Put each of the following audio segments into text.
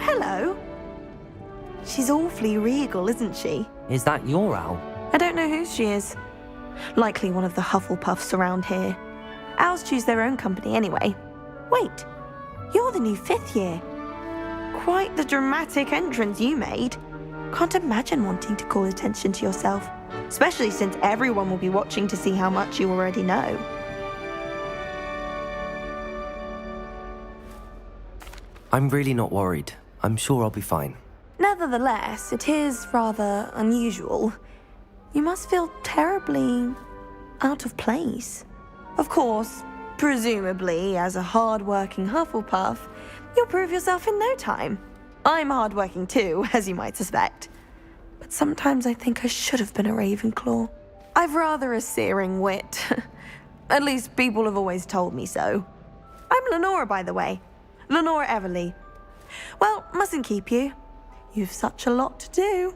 hello. She's awfully regal, isn't she? Is that your owl? I don't know whose she is. Likely one of the Hufflepuffs around here. Owls choose their own company anyway. Wait, you're the new 5th year. Quite the dramatic entrance you made. Can't imagine wanting to call attention to yourself, especially since everyone will be watching to see how much you already know. I'm really not worried. I'm sure I'll be fine. Nevertheless, it is rather unusual. You must feel terribly out of place. Of course, presumably, as a hard-working Hufflepuff, you'll prove yourself in no time. I'm hard-working too, as you might suspect. But sometimes I think I should have been a Ravenclaw. I've rather a searing wit. At least people have always told me so. I'm Lenora, by the way. Lenora Everly. Well, mustn't keep you. You've such a lot to do.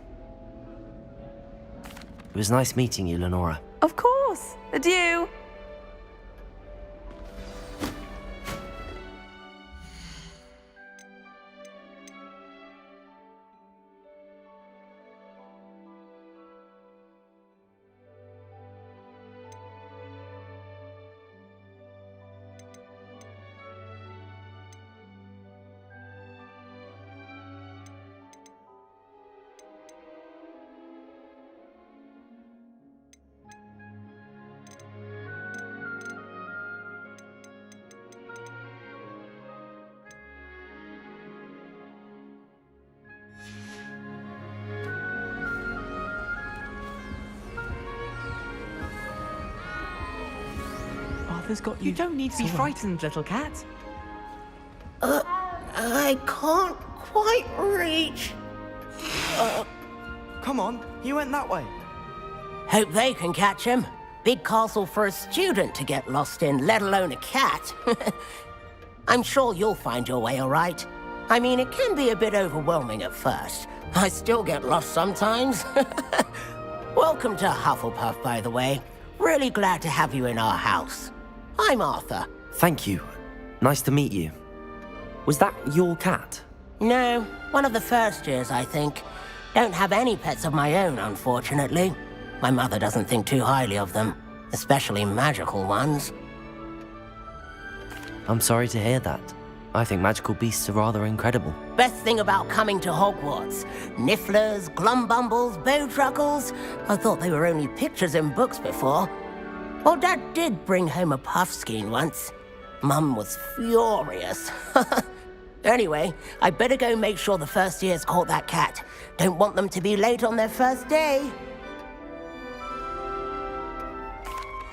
It was nice meeting you, Lenora. Of course. Adieu. Arthur's got you. You don't need to be frightened, little cat. I can't quite reach. Come on, he went that way. Hope they can catch him. Big castle for a student to get lost in, let alone a cat. I'm sure you'll find your way all right. I mean, it can be a bit overwhelming at first. I still get lost sometimes. Welcome to Hufflepuff, by the way. Really glad to have you in our house. I'm Arthur. Thank you. Nice to meet you. Was that your cat? No, one of the first years, I think. Don't have any pets of my own, unfortunately. My mother doesn't think too highly of them, especially magical ones. I'm sorry to hear that. I think magical beasts are rather incredible. Best thing about coming to Hogwarts. Nifflers, Glumbumbles, Bowtruckles. I thought they were only pictures in books before. Well, Dad did bring home a Puffskein once. Mum was furious. Anyway, I better go make sure the first years caught that cat. Don't want them to be late on their first day.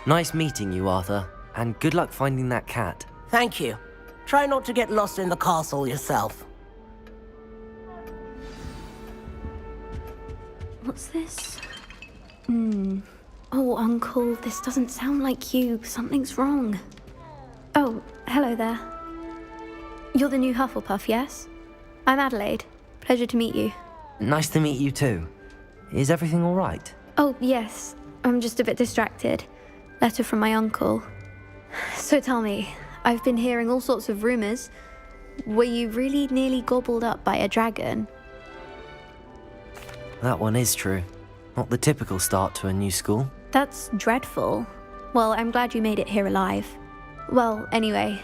Nice meeting you, Arthur. And good luck finding that cat. Thank you. Try not to get lost in the castle yourself. What's this? Oh, Uncle, this doesn't sound like you. Something's wrong. Oh, hello there. You're the new Hufflepuff, yes? I'm Adelaide. Pleasure to meet you. Nice to meet you too. Is everything all right? Oh, yes. I'm just a bit distracted. Letter from my uncle. So tell me, I've been hearing all sorts of rumors. Were you really nearly gobbled up by a dragon? That one is true. Not the typical start to a new school. That's dreadful. Well, I'm glad you made it here alive. Well, anyway,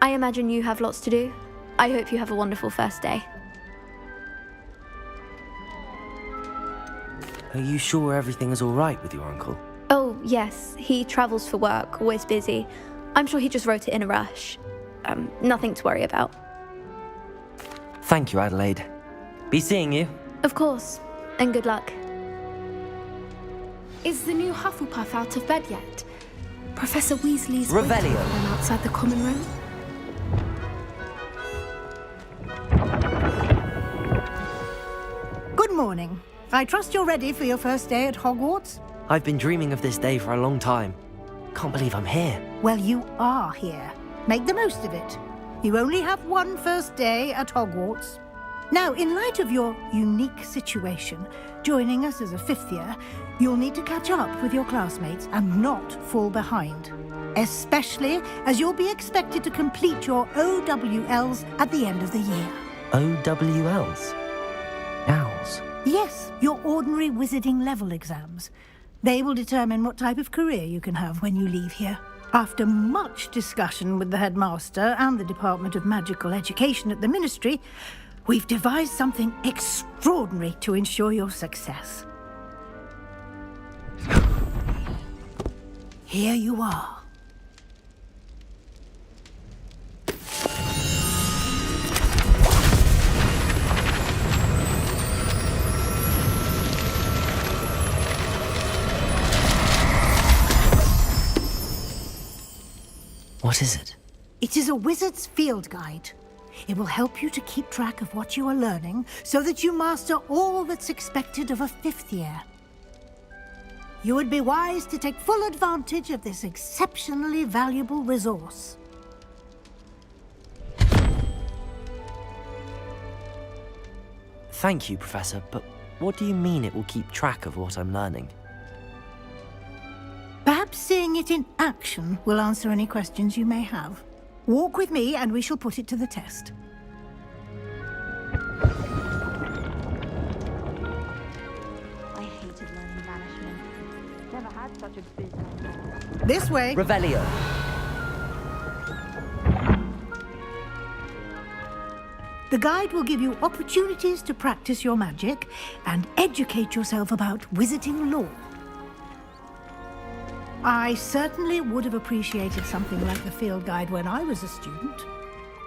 I imagine you have lots to do. I hope you have a wonderful first day. Are you sure everything is all right with your uncle? Oh, yes. He travels for work, always busy. I'm sure he just wrote it in a rush. Nothing to worry about. Thank you, Adelaide. Be seeing you. Of course. And good luck. Is the new Hufflepuff out of bed yet? Professor Weasley's Revelio. waiting for them outside the common room. Good morning. I trust you're ready for your first day at Hogwarts? I've been dreaming of this day for a long time. Can't believe I'm here. Well, you are here. Make the most of it. You only have one first day at Hogwarts. Now, in light of your unique situation, joining us as a 5th year, you'll need to catch up with your classmates and not fall behind. Especially as you'll be expected to complete your OWLs at the end of the year. OWLs? Owls? Yes, your ordinary wizarding level exams. They will determine what type of career you can have when you leave here. After much discussion with the headmaster and the Department of Magical Education at the Ministry, we've devised something extraordinary to ensure your success. Here you are. What is it? It is a wizard's field guide. It will help you to keep track of what you are learning so that you master all that's expected of a 5th year. You would be wise to take full advantage of this exceptionally valuable resource. Thank you, Professor, but what do you mean it will keep track of what I'm learning? Perhaps seeing it in action will answer any questions you may have. Walk with me and we shall put it to the test. I hated learning banishment. Never had such a busy. This way. Revelio. The guide will give you opportunities to practice your magic and educate yourself about wizarding lore. I certainly would have appreciated something like the field guide when I was a student.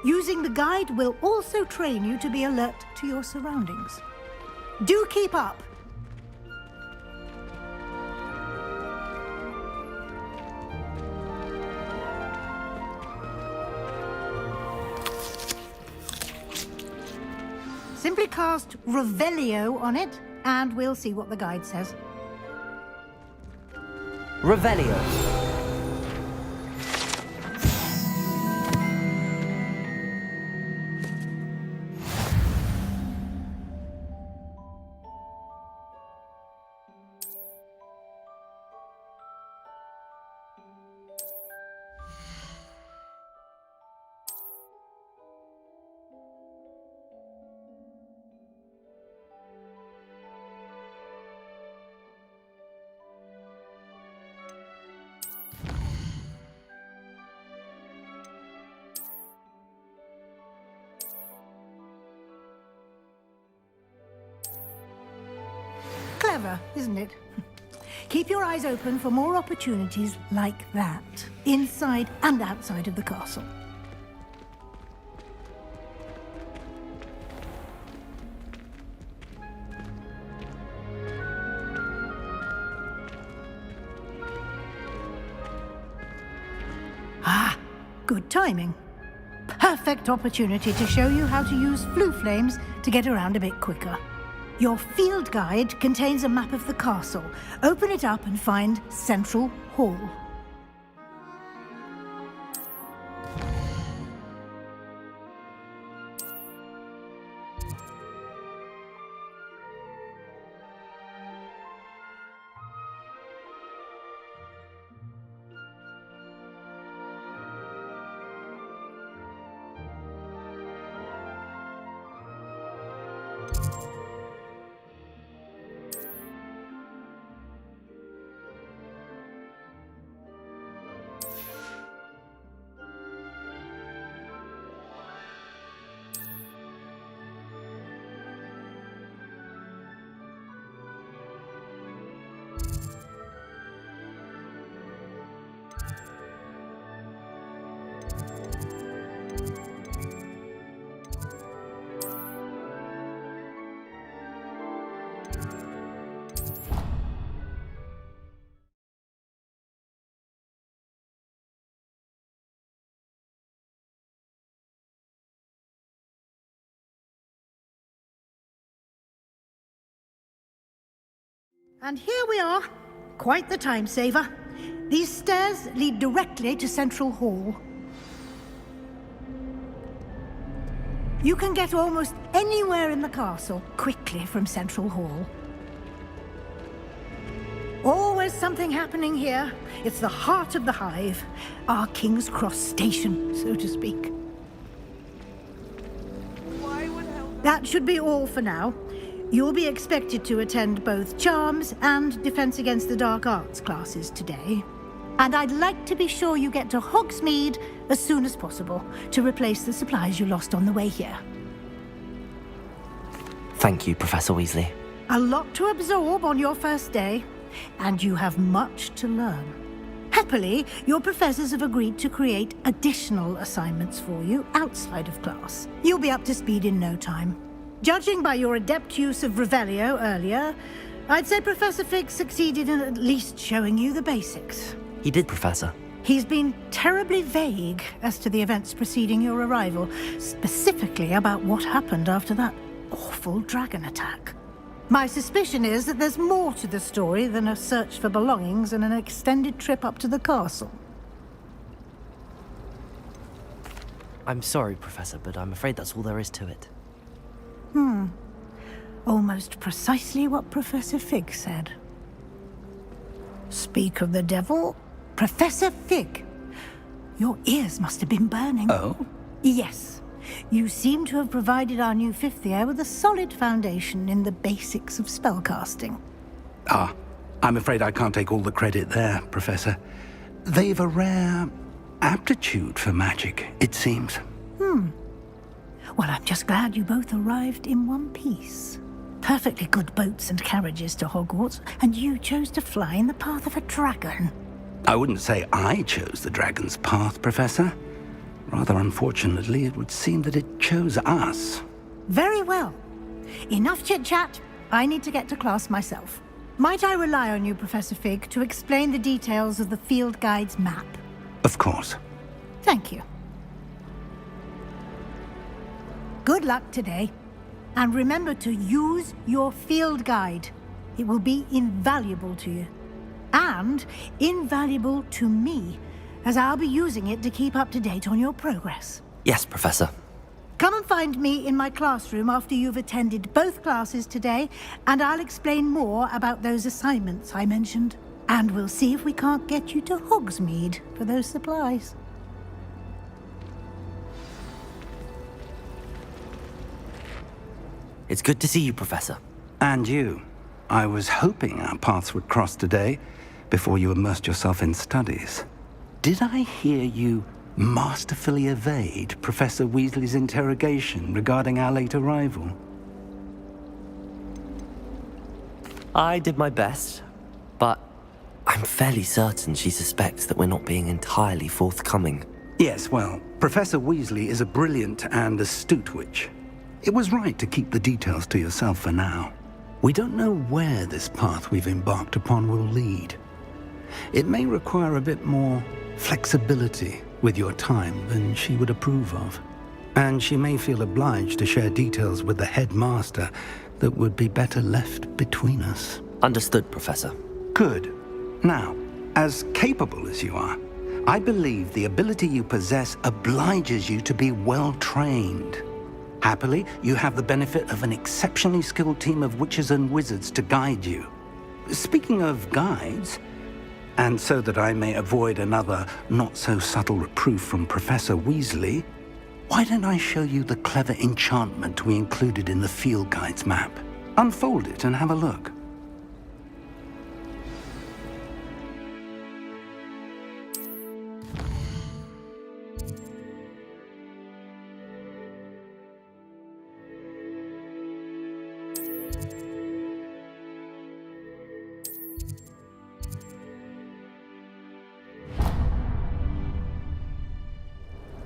Using the guide will also train you to be alert to your surroundings. Do keep up! Simply cast Revelio on it, and we'll see what the guide says. Revelio. Clever, isn't it? Keep your eyes open for more opportunities like that, inside and outside of the castle. Ah, good timing. Perfect opportunity to show you how to use flue flames to get around a bit quicker. Your field guide contains a map of the castle. Open it up and find Central Hall. And here we are. Quite the time saver. These stairs lead directly to Central Hall. You can get almost anywhere in the castle quickly from Central Hall. Always something happening here. It's the heart of the hive, our King's Cross station, so to speak. Why would That should be all for now. You'll be expected to attend both Charms and Defense Against the Dark Arts classes today. And I'd like to be sure you get to Hogsmeade as soon as possible to replace the supplies you lost on the way here. Thank you, Professor Weasley. A lot to absorb on your first day, and you have much to learn. Happily, your professors have agreed to create additional assignments for you outside of class. You'll be up to speed in no time. Judging by your adept use of Revelio earlier, I'd say Professor Fig succeeded in at least showing you the basics. He did, Professor. He's been terribly vague as to the events preceding your arrival, specifically about what happened after that awful dragon attack. My suspicion is that there's more to the story than a search for belongings and an extended trip up to the castle. I'm sorry, Professor, but I'm afraid that's all there is to it. Almost precisely what Professor Fig said. Speak of the devil, Professor Fig. Your ears must have been burning. Oh? Yes. You seem to have provided our new fifth year with a solid foundation in the basics of spellcasting. I'm afraid I can't take all the credit there, Professor. They've a rare aptitude for magic, it seems. Well, I'm just glad you both arrived in one piece. Perfectly good boats and carriages to Hogwarts, and you chose to fly in the path of a dragon. I wouldn't say I chose the dragon's path, Professor. Rather unfortunately, it would seem that it chose us. Very well. Enough chit-chat. I need to get to class myself. Might I rely on you, Professor Fig, to explain the details of the field guide's map? Of course. Thank you. Good luck today. And remember to use your field guide. It will be invaluable to you. And invaluable to me, as I'll be using it to keep up to date on your progress. Yes, Professor. Come and find me in my classroom after you've attended both classes today, and I'll explain more about those assignments I mentioned. And we'll see if we can't get you to Hogsmeade for those supplies. It's good to see you, Professor. And you. I was hoping our paths would cross today, before you immersed yourself in studies. Did I hear you masterfully evade Professor Weasley's interrogation regarding our late arrival? I did my best, but I'm fairly certain she suspects that we're not being entirely forthcoming. Yes, well, Professor Weasley is a brilliant and astute witch. It was right to keep the details to yourself for now. We don't know where this path we've embarked upon will lead. It may require a bit more flexibility with your time than she would approve of. And she may feel obliged to share details with the headmaster that would be better left between us. Understood, Professor. Good. Now, as capable as you are, I believe the ability you possess obliges you to be well trained. Happily, you have the benefit of an exceptionally skilled team of witches and wizards to guide you. Speaking of guides, and so that I may avoid another not-so-subtle reproof from Professor Weasley, why don't I show you the clever enchantment we included in the field guide's map? Unfold it and have a look.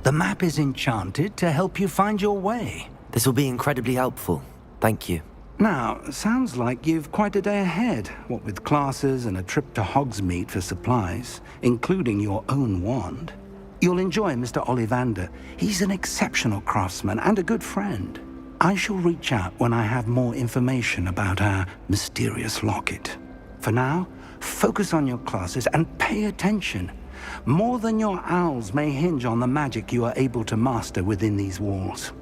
The map is enchanted to help you find your way. This will be incredibly helpful. Thank you. Now, sounds like you've quite a day ahead, what with classes and a trip to Hogsmeade for supplies, including your own wand. You'll enjoy Mr. Ollivander. He's an exceptional craftsman and a good friend. I shall reach out when I have more information about our mysterious locket. For now, focus on your classes and pay attention. More than your owls may hinge on the magic you are able to master within these walls.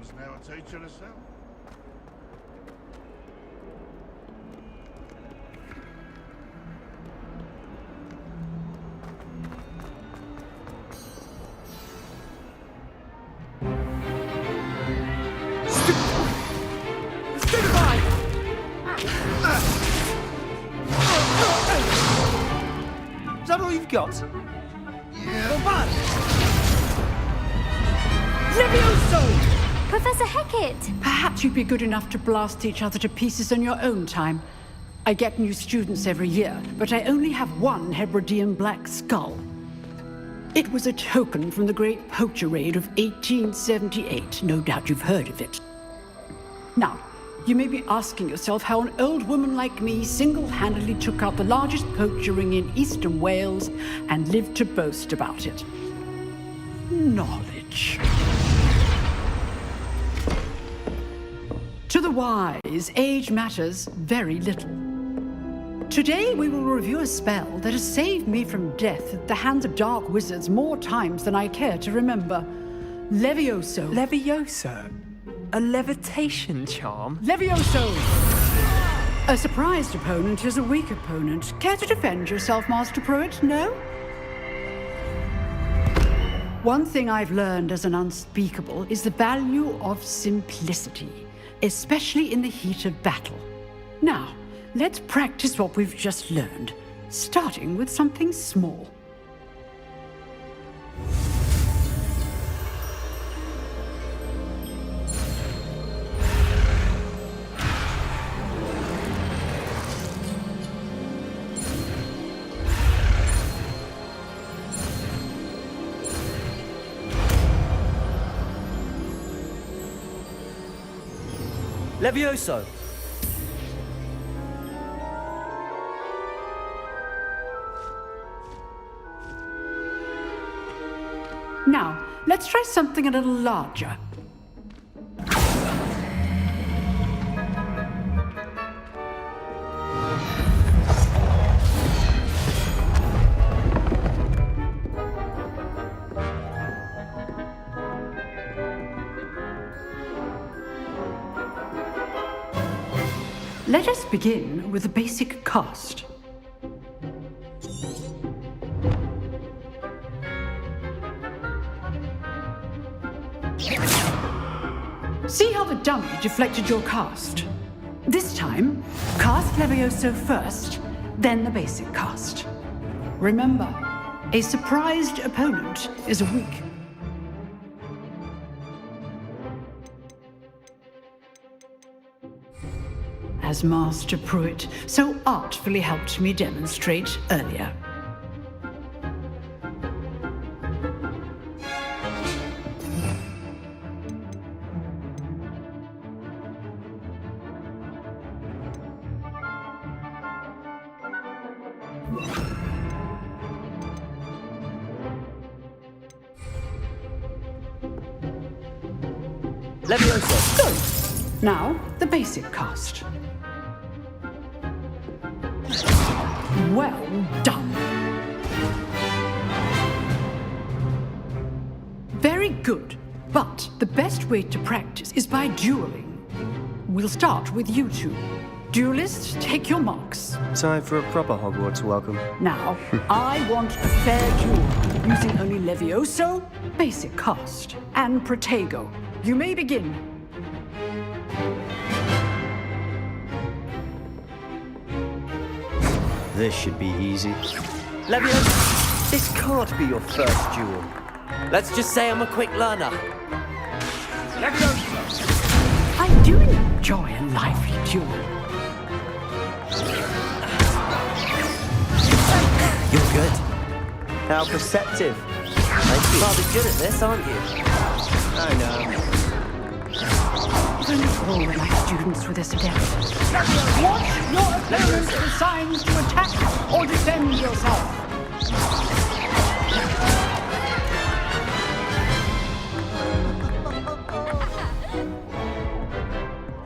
Mum's now a teacher herself. Is that all you've got? Yeah. Levioso! Professor Hecat! Perhaps you'd be good enough to blast each other to pieces in your own time. I get new students every year, but I only have one Hebridean black skull. It was a token from the Great Poacher Raid of 1878. No doubt you've heard of it. Now, you may be asking yourself how an old woman like me single-handedly took out the largest poacher ring in eastern Wales and lived to boast about it. Knowledge. To the wise, age matters very little. Today we will review a spell that has saved me from death at the hands of dark wizards more times than I care to remember. Levioso. Levioso? A levitation charm? Levioso! A surprised opponent is a weak opponent. Care to defend yourself, Master Pruitt? No? One thing I've learned as an unspeakable is the value of simplicity, especially in the heat of battle. Now, let's practice what we've just learned, starting with something small. Levioso! Now, let's try something a little larger. Let us begin with the basic cast. See how the dummy deflected your cast? This time, cast Levioso first, then the basic cast. Remember, a surprised opponent is weak. As Master Pruitt so artfully helped me demonstrate earlier. Levioso, go! Now, the basic cast. Well done. Very good. But the best way to practice is by dueling. We'll start with you two. Duelists, take your marks. Time for a proper Hogwarts welcome. Now, I want a fair duel, using only Levioso, basic cast, and Protego. You may begin. This should be easy. Levioso! This can't be your first duel. Let's just say I'm a quick learner. Levioso! I do enjoy a lively duel. You're good. How perceptive. You're rather good at this, aren't you? I know. If only all of my students were this adept. Watch your opponent for signs to attack or defend yourself.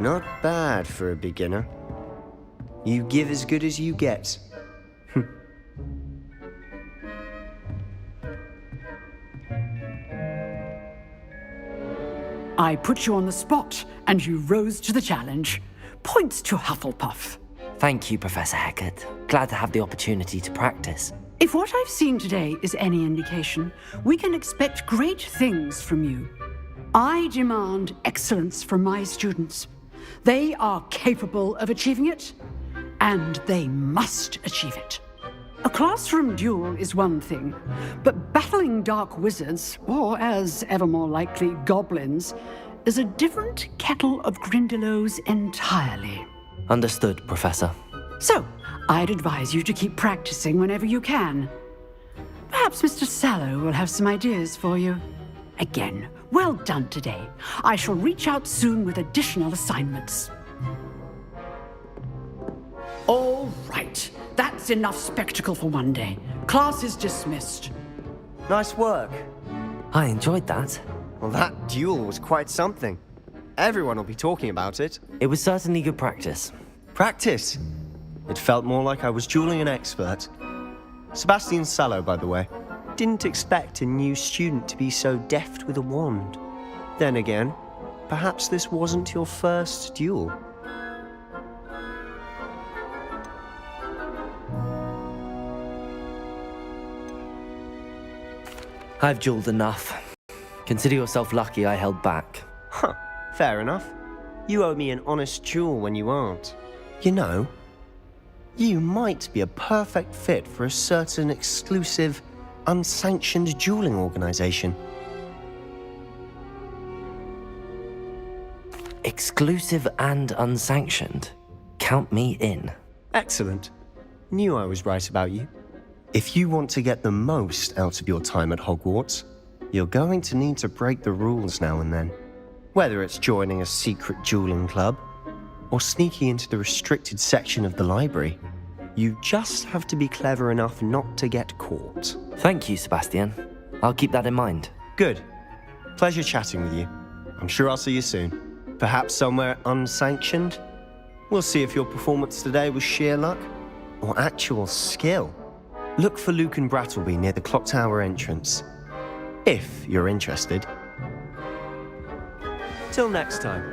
Not bad for a beginner. You give as good as you get. I put you on the spot, and you rose to the challenge. Points to Hufflepuff. Thank you, Professor Hecat. Glad to have the opportunity to practice. If what I've seen today is any indication, we can expect great things from you. I demand excellence from my students. They are capable of achieving it, and they must achieve it. A classroom duel is one thing, but battling dark wizards, or as ever more likely, goblins, is a different kettle of Grindylows entirely. Understood, Professor. So, I'd advise you to keep practicing whenever you can. Perhaps Mr. Sallow will have some ideas for you. Again, well done today. I shall reach out soon with additional assignments. All right. That's enough spectacle for one day. Class is dismissed. Nice work. I enjoyed that. Well, that duel was quite something. Everyone will be talking about it. It was certainly good practice. Practice? It felt more like I was dueling an expert. Sebastian Sallow, by the way. Didn't expect a new student to be so deft with a wand. Then again, perhaps this wasn't your first duel. I've dueled enough. Consider yourself lucky I held back. Huh, fair enough. You owe me an honest duel when you aren't. You know, you might be a perfect fit for a certain exclusive, unsanctioned dueling organization. Exclusive and unsanctioned. Count me in. Excellent. Knew I was right about you. If you want to get the most out of your time at Hogwarts, you're going to need to break the rules now and then. Whether it's joining a secret dueling club, or sneaking into the restricted section of the library, you just have to be clever enough not to get caught. Thank you, Sebastian. I'll keep that in mind. Good. Pleasure chatting with you. I'm sure I'll see you soon. Perhaps somewhere unsanctioned? We'll see if your performance today was sheer luck or actual skill. Look for Luke and Brattleby near the clock tower entrance, if you're interested. Till next time.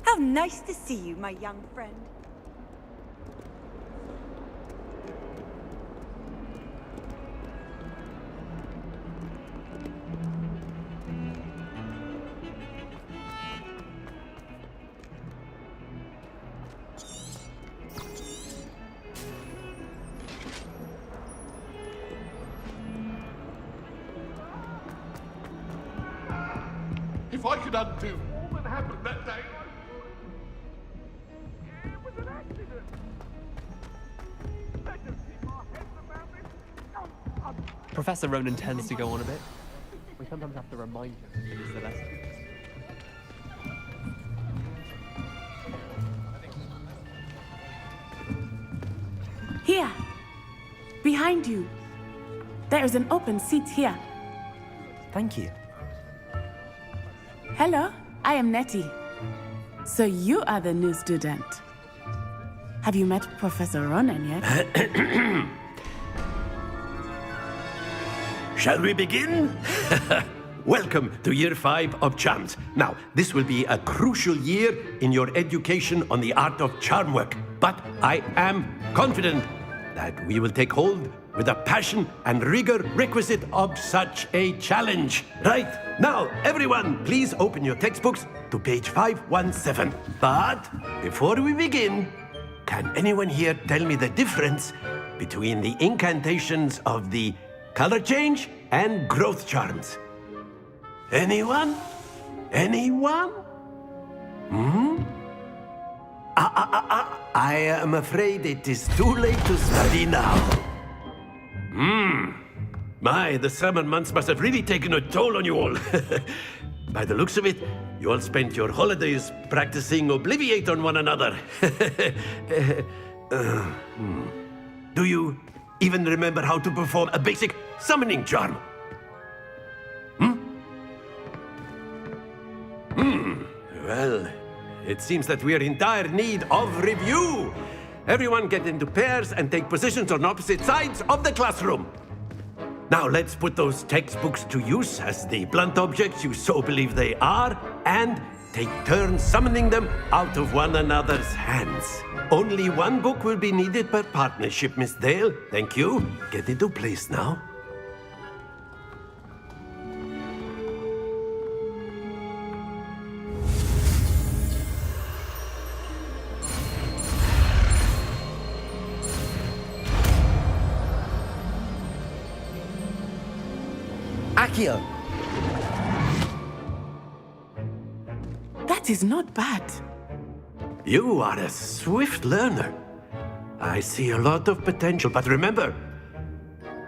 How nice to see you, my young friend. If I could undo all that happened that day, Professor Ronan tends to go on a bit. We sometimes have to remind him that it's the lesson. Here, behind you. There is an open seat here. Thank you. Hello, I am Nettie. So you are the new student. Have you met Professor Ronan yet? Shall we begin? Welcome to Year 5 of Charms. Now, this will be a crucial year in your education on the art of charm work. But I am confident that we will take hold with the passion and rigor requisite of such a challenge. Right, now, everyone, please open your textbooks to page 517. But before we begin, can anyone here tell me the difference between the incantations of the color change and growth charms? Anyone? Anyone? I am afraid it is too late to study now. My, the summer months must have really taken a toll on you all. By the looks of it, you all spent your holidays practicing Obliviate on one another. Do you even remember how to perform a basic summoning charm? Well, it seems that we are in dire need of review. Everyone get into pairs and take positions on opposite sides of the classroom. Now let's put those textbooks to use as the blunt objects you so believe they are, and take turns summoning them out of one another's hands. Only one book will be needed per partnership, Miss Dale. Thank you. Get into place now. Accio! That is not bad. You are a swift learner. I see a lot of potential, but remember,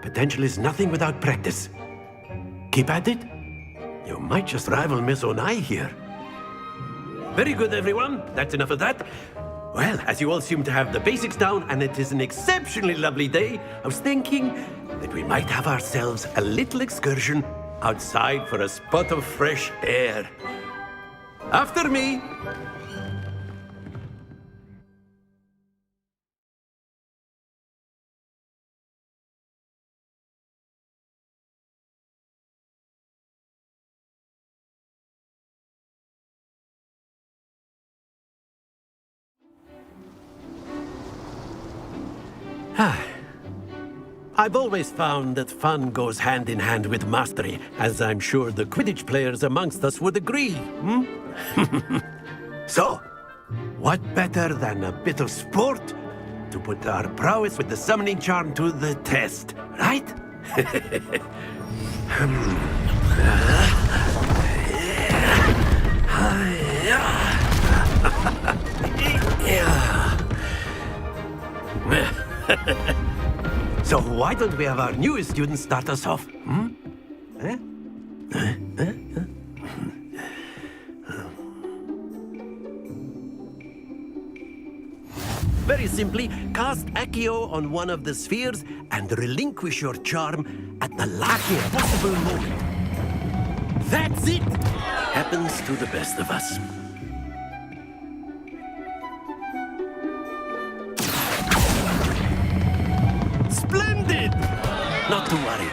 potential is nothing without practice. Keep at it. You might just rival Miss Onai here. Very good, everyone. That's enough of that. Well, as you all seem to have the basics down, and it is an exceptionally lovely day, I was thinking that we might have ourselves a little excursion outside for a spot of fresh air. After me. I've always found that fun goes hand in hand with mastery, as I'm sure the Quidditch players amongst us would agree. So, what better than a bit of sport to put our prowess with the summoning charm to the test, right? So why don't we have our newest student start us off? Very simply, cast Accio on one of the spheres and relinquish your charm at the last possible moment. That's it! Happens to the best of us. Splendid! Not to worry.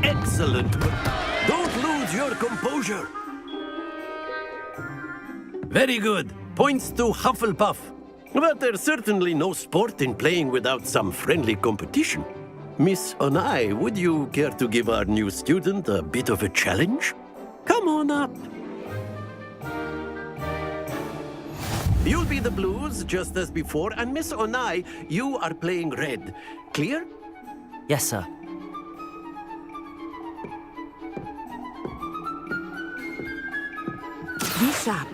Excellent. Don't lose your composure. Very good. Points to Hufflepuff. But there's certainly no sport in playing without some friendly competition. Miss Onai, would you care to give our new student a bit of a challenge? Come on up. You'll be the blues, just as before, and Miss Onai, you are playing red. Clear? Yes, sir. Be sharp.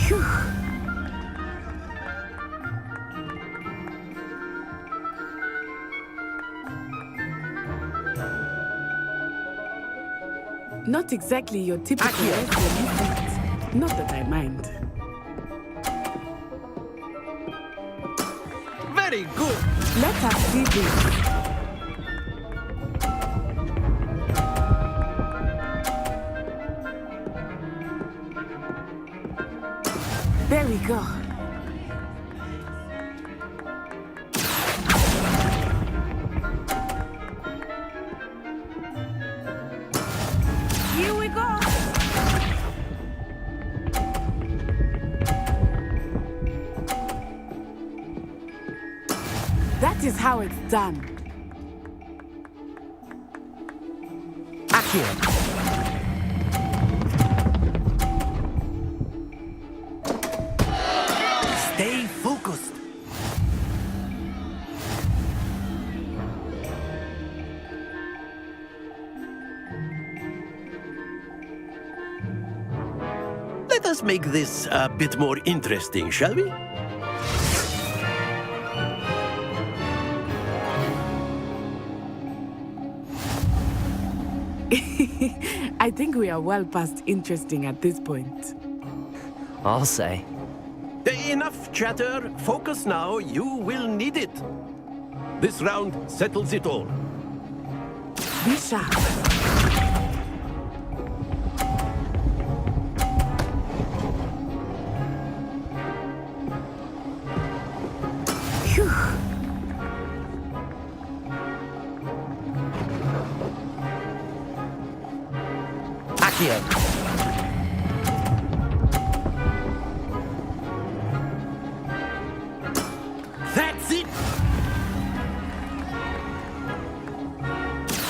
Phew. Not exactly your typical lesbian, not that I mind. Very good. Let us see this. There we go. Here we go. That is how it's done. Accio! Stay focused. us make this a bit more interesting, shall we? I think we are well past interesting at this point. I'll say. Enough chatter. Focus now. You will need it. This round settles it all. Be sharp. Phew. Accio. That's it!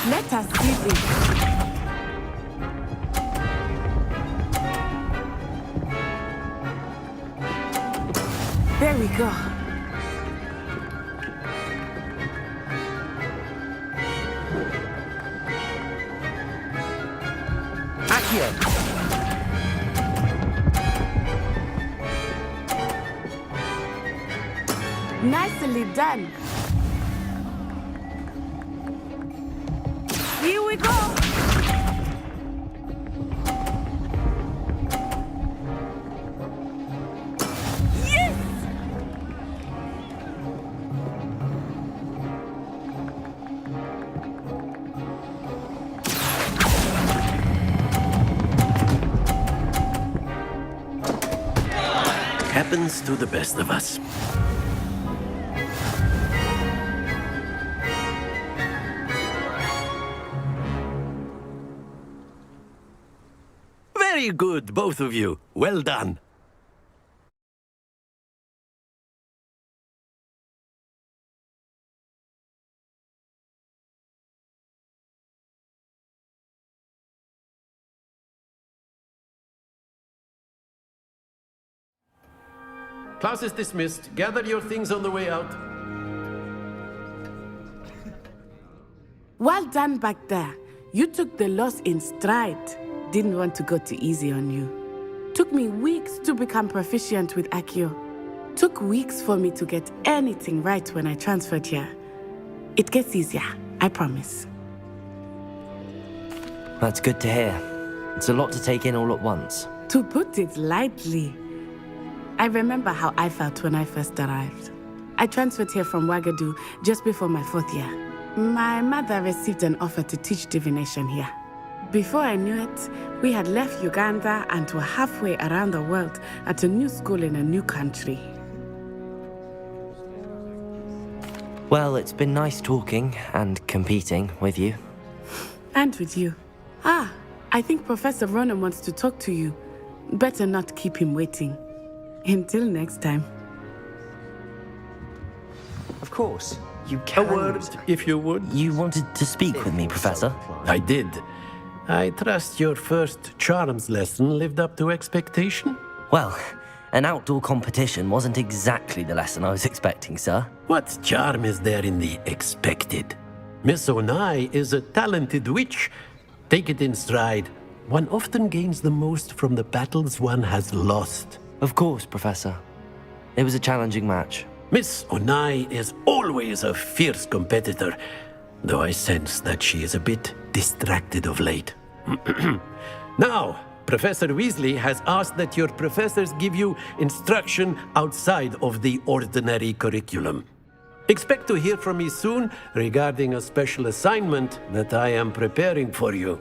Let us see this. There we go. Accio. Nicely done. Here we go. Yes! Happens to the best of us. Very good, both of you. Well done. Class is dismissed. Gather your things on the way out. Well done back there. You took the loss in stride. Didn't want to go too easy on you. Took me weeks to become proficient with Accio. Took weeks for me to get anything right when I transferred here. It gets easier, I promise. That's good to hear. It's a lot to take in all at once. To put it lightly, I remember how I felt when I first arrived. I transferred here from Ouagadougou just before my 4th year. My mother received an offer to teach divination here. Before I knew it, we had left Uganda and were halfway around the world at a new school in a new country. Well, it's been nice talking and competing with you. And with you. Ah, I think Professor Ronan wants to talk to you. Better not keep him waiting. Until next time. Of course, you can. A word, if you would. You wanted to speak with me, Professor? I did. I trust your first charms lesson lived up to expectation? Well, an outdoor competition wasn't exactly the lesson I was expecting, sir. What charm is there in the expected? Miss Onai is a talented witch. Take it in stride. One often gains the most from the battles one has lost. Of course, Professor. It was a challenging match. Miss Onai is always a fierce competitor, though I sense that she is a bit distracted of late. Now, Professor Weasley has asked that your professors give you instruction outside of the ordinary curriculum. Expect to hear from me soon regarding a special assignment that I am preparing for you.